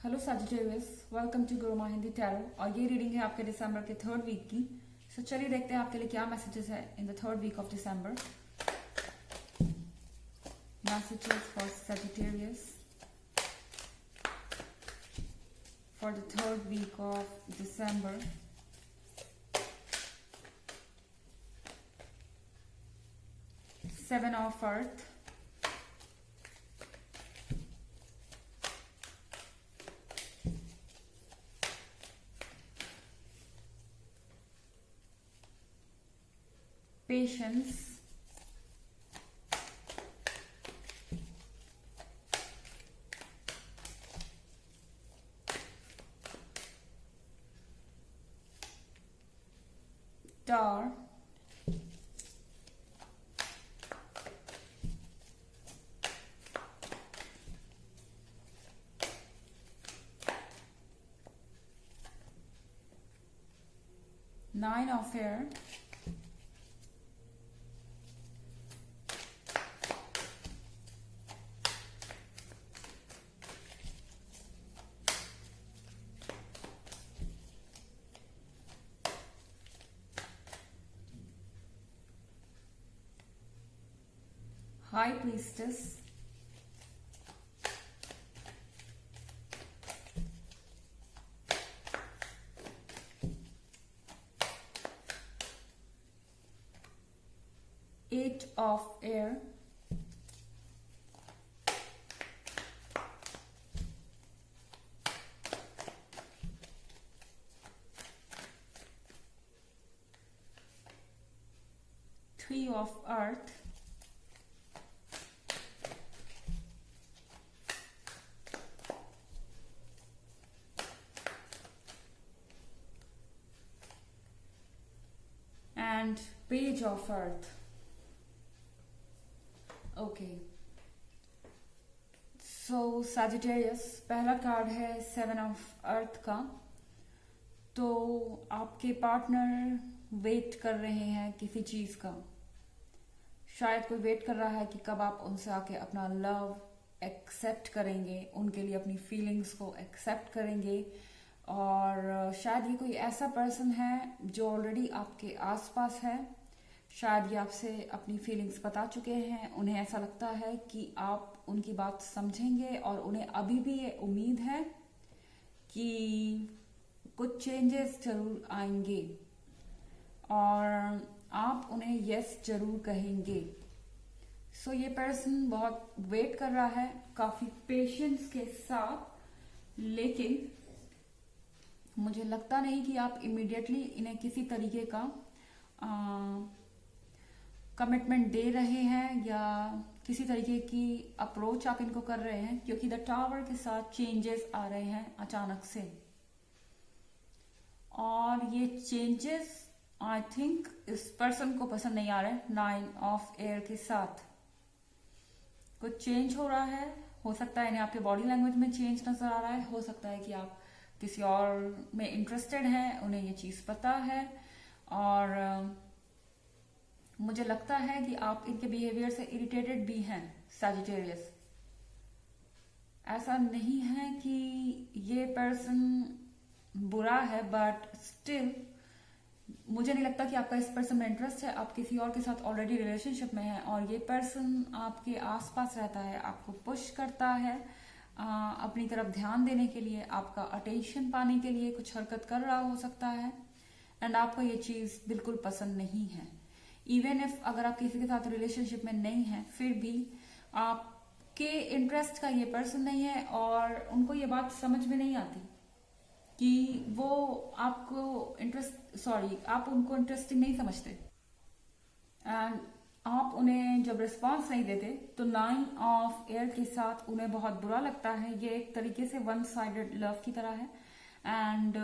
Hello Sagittarius, welcome to Gurumaa Hindi tarot. और ये reading है आपके दिसंबर के थर्ड वीक की। सो चलिए देखते हैं आपके लिए क्या मैसेजेस है in the third week of December. Messages for Sagittarius for the third week of December. Seven of earth, patience, Tower, Nine of Air, High Priestess, Eight of Air, Three of Earth, and Page of Earth. Okay, so Sagittarius, पहला card है seven of अर्थ का। तो आपके partner wait कर रहे हैं किसी चीज का। शायद कोई वेट कर रहा है कि कब आप उनसे आके अपना लव एक्सेप्ट करेंगे, उनके लिए अपनी फीलिंग्स को एक्सेप्ट करेंगे। और शायद ये कोई ऐसा पर्सन है जो ऑलरेडी आपके आसपास है। शायद ये आपसे अपनी फीलिंग्स बता चुके हैं। उन्हें ऐसा लगता है कि आप उनकी बात समझेंगे और उन्हें अभी भी ये उम्मीद है कि कुछ चेंजेस जरूर आएंगे और आप उन्हें यस जरूर कहेंगे। सो ये पर्सन बहुत वेट कर रहा है काफी पेशेंस के साथ, लेकिन मुझे लगता नहीं कि आप इमीडिएटली इन्हें किसी तरीके का कमिटमेंट दे रहे हैं या किसी तरीके की अप्रोच आप इनको कर रहे हैं, क्योंकि द टावर के साथ चेंजेस आ रहे हैं अचानक से। और ये चेंजेस आई थिंक इस पर्सन को पसंद नहीं आ रहे। नाइन ऑफ एयर के साथ कुछ चेंज हो रहा है। हो सकता है इन्हें आपके बॉडी लैंग्वेज में चेंज नजर आ रहा है। हो सकता है कि आप किसी और में इंटरेस्टेड हैं, उन्हें ये चीज पता है। और मुझे लगता है कि आप इनके बिहेवियर से इरिटेटेड भी हैं सजिटेरियस। ऐसा नहीं है कि ये पर्सन बुरा है, बट स्टिल मुझे नहीं लगता कि आपका इस पर्सन में इंटरेस्ट है। आप किसी और के साथ ऑलरेडी रिलेशनशिप में हैं और ये पर्सन आपके आसपास रहता है, आपको पुश करता है अपनी तरफ ध्यान देने के लिए, आपका अटेंशन पाने के लिए कुछ हरकत कर रहा हो सकता है। एंड आपको ये चीज बिल्कुल पसंद नहीं है। इवन इफ अगर आप किसी के साथ रिलेशनशिप में नहीं है, फिर भी आपके इंटरेस्ट का ये पर्सन नहीं है और उनको ये बात समझ में नहीं आती कि वो आपको आप उनको इंटरेस्टिंग नहीं समझते। एंड आप उन्हें जब रिस्पॉन्स नहीं देते तो नाइन ऑफ एयर के साथ उन्हें बहुत बुरा लगता है। ये एक तरीके से वन साइडेड लव की तरह है। एंड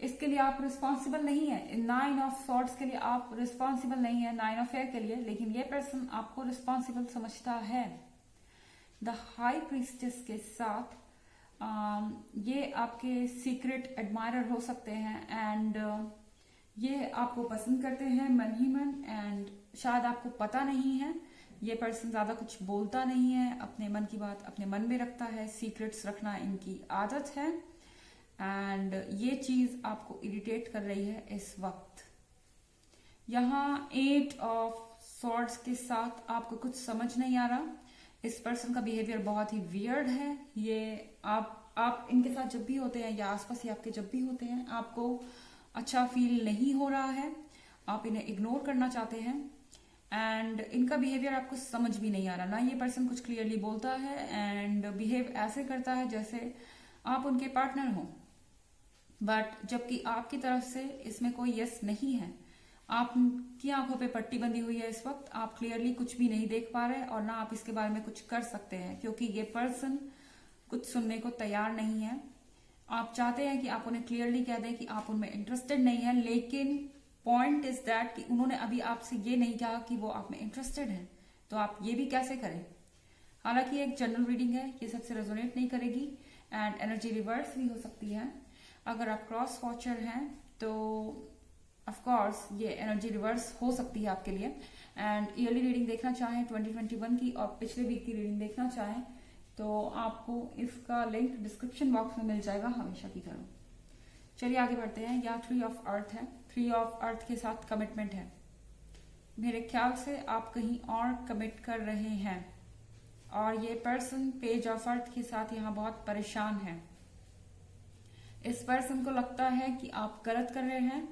इसके लिए आप रिस्पॉन्सिबल नहीं है। नाइन ऑफ सॉर्ड्स के लिए आप रिस्पॉन्सिबल नहीं है, नाइन ऑफ एयर के लिए, लेकिन ये पर्सन आपको रिस्पॉन्सिबल समझता है। द हाई प्रीस्टेस के साथ ये आपके सीक्रेट एडमायरर हो सकते हैं एंड ये आपको पसंद करते हैं मन ही मन। एंड शायद आपको पता नहीं है ये पर्सन ज्यादा कुछ बोलता नहीं है, अपने मन की बात अपने मन में रखता है, सीक्रेट्स रखना इनकी आदत है। एंड ये चीज आपको इरिटेट कर रही है इस वक्त। यहाँ 8 ऑफ सॉर्ड्स के साथ आपको कुछ समझ नहीं आ रहा। इस पर्सन का बिहेवियर बहुत ही वियर्ड है। ये आप इनके साथ जब भी होते हैं या आसपास ही आपके जब भी होते हैं, आपको अच्छा फील नहीं हो रहा है, आप इन्हें इग्नोर करना चाहते हैं। एंड इनका बिहेवियर आपको समझ भी नहीं आ रहा। ना ये पर्सन कुछ क्लियरली बोलता है एंड बिहेव ऐसे करता है जैसे आप उनके पार्टनर हो, बट जबकि आपकी तरफ से इसमें कोई यस नहीं है। आपकी आंखों पे पट्टी बंधी हुई है इस वक्त, आप क्लियरली कुछ भी नहीं देख पा रहे और ना आप इसके बारे में कुछ कर सकते हैं, क्योंकि ये पर्सन कुछ सुनने को तैयार नहीं है। आप चाहते हैं कि आप उन्हें क्लियरली कह दें कि आप उनमें इंटरेस्टेड नहीं है, लेकिन पॉइंट इज दैट कि उन्होंने अभी आपसे ये नहीं कहा कि वो आप में इंटरेस्टेड है, तो आप ये भी कैसे करें। हालांकि एक जनरल रीडिंग है, ये सबसे रेजोनेट नहीं करेगी एंड एनर्जी रिवर्स भी हो सकती है। अगर आप क्रॉस वॉचर हैं तो ऑफ कोर्स ये एनर्जी रिवर्स हो सकती है आपके लिए। एंड ईयरली रीडिंग देखना चाहें 2021 की और पिछले वीक की रीडिंग देखना चाहें तो आपको इसका लिंक डिस्क्रिप्शन बॉक्स में मिल जाएगा हमेशा की तरह। चलिए आगे बढ़ते हैं। यहाँ 3 ऑफ अर्थ है। 3 ऑफ अर्थ के साथ कमिटमेंट है। मेरे ख्याल से आप कहीं और कमिट कर रहे हैं और ये पर्सन पेज ऑफ अर्थ के साथ यहाँ बहुत परेशान है। इस पर्सन को लगता है कि आप गलत कर रहे हैं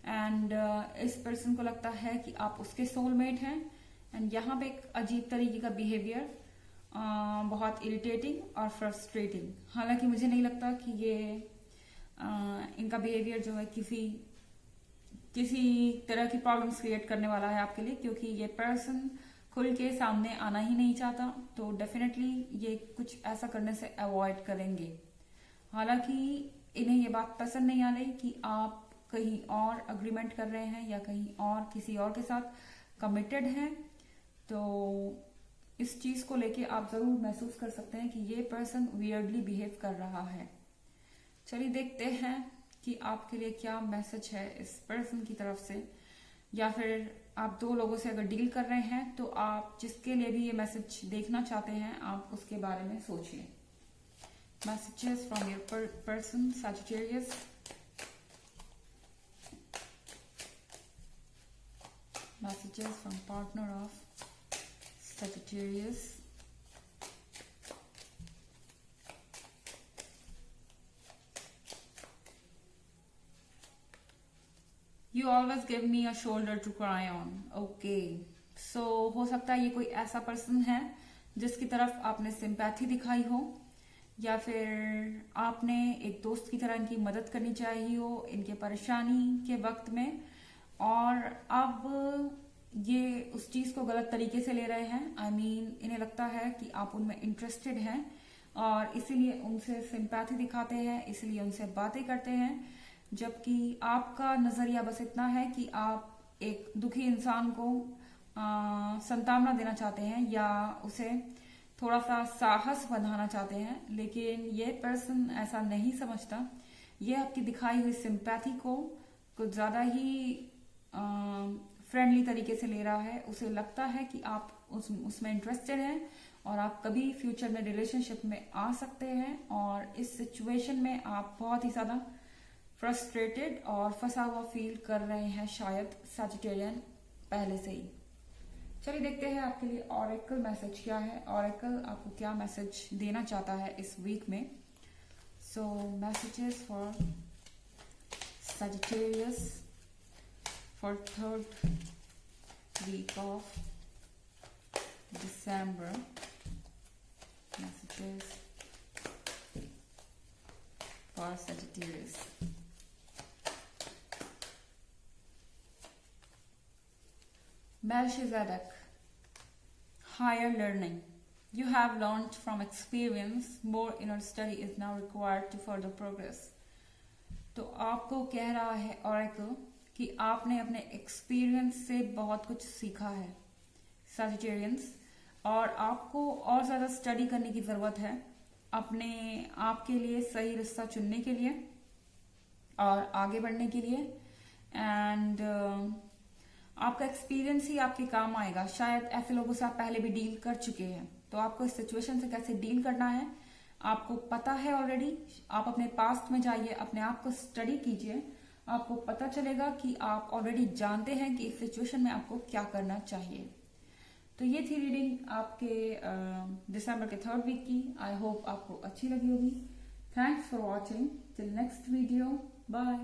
एंड इस पर्सन को लगता है कि आप उसके सोलमेट हैं। एंड यहाँ पे एक अजीब तरीके का बिहेवियर, बहुत इरिटेटिंग और फ्रस्ट्रेटिंग। हालांकि मुझे नहीं लगता कि ये इनका बिहेवियर जो है किसी तरह की प्रॉब्लम्स क्रिएट करने वाला है आपके लिए, क्योंकि ये पर्सन खुल के सामने आना ही नहीं चाहता। तो डेफिनेटली ये कुछ ऐसा करने से अवॉइड करेंगे। हालांकि इन्हें ये बात पसंद नहीं आ रही कि आप कहीं और अग्रीमेंट कर रहे हैं या कहीं और किसी और के साथ कमिटेड हैं। तो इस चीज को लेके आप जरूर महसूस कर सकते हैं कि ये पर्सन वियर्डली बिहेव कर रहा है। चलिए देखते हैं कि आपके लिए क्या मैसेज है इस पर्सन की तरफ से, या फिर आप 2 लोगों से अगर डील कर रहे हैं तो आप जिसके लिए भी ये मैसेज देखना चाहते हैं आप उसके बारे में सोचिए। Messages from your person Sagittarius. Messages from partner of Sagittarius. You always give me a shoulder to cry on. Okay. So हो सकता है ये कोई ऐसा पर्सन है जिसकी तरफ आपने सिंपैथी दिखाई हो, या फिर आपने एक दोस्त की तरह इनकी मदद करनी चाहिए हो इनके परेशानी के वक्त में, और अब ये उस चीज को गलत तरीके से ले रहे हैं। I mean, इन्हें लगता है कि आप उनमें इंटरेस्टेड हैं और इसीलिए उनसे सिंपैथी दिखाते हैं, इसलिए उनसे बातें करते हैं, जबकि आपका नजरिया बस इतना है कि आप एक दुखी इंसान को सांत्वना देना चाहते हैं या उसे थोड़ा सा साहस बंधाना चाहते हैं। लेकिन ये पर्सन ऐसा नहीं समझता। ये आपकी दिखाई हुई सिंपैथी को कुछ ज्यादा ही फ्रेंडली तरीके से ले रहा है। उसे लगता है कि आप उसमें इंटरेस्टेड हैं और आप कभी फ्यूचर में रिलेशनशिप में आ सकते हैं, और इस सिचुएशन में आप बहुत ही ज्यादा फ्रस्ट्रेटेड और फंसा हुआ फील कर रहे हैं शायद सैजिटेरियन पहले से ही। चलिए देखते हैं आपके लिए ऑरेकल मैसेज क्या है। ऑरेकल आपको क्या मैसेज देना चाहता है इस वीक में। So messages for Sagittarius for 3rd week of December. Messages for Sagittarius. Melchizedek. Higher learning. You have learned from experience. More inner study is now required to further progress. तो आपको कह रहा है ऑरेकल कि आपने अपने experience से बहुत कुछ सीखा है सैजिटेरियंस, और आपको और ज्यादा स्टडी करने की जरूरत है अपने आप के लिए सही रास्ता चुनने के लिए और आगे बढ़ने के लिए। एंड आपका एक्सपीरियंस ही आपके काम आएगा। शायद ऐसे लोगों से आप पहले भी डील कर चुके हैं, तो आपको इस सिचुएशन से कैसे डील करना है आपको पता है ऑलरेडी। आप अपने पास्ट में जाइए, अपने आप को स्टडी कीजिए, आपको पता चलेगा कि आप ऑलरेडी जानते हैं कि इस सिचुएशन में आपको क्या करना चाहिए। तो ये थी रीडिंग आपके दिसंबर के 3rd वीक की। आई होप आपको अच्छी लगी होगी। Thanks for watching. Till next video, bye.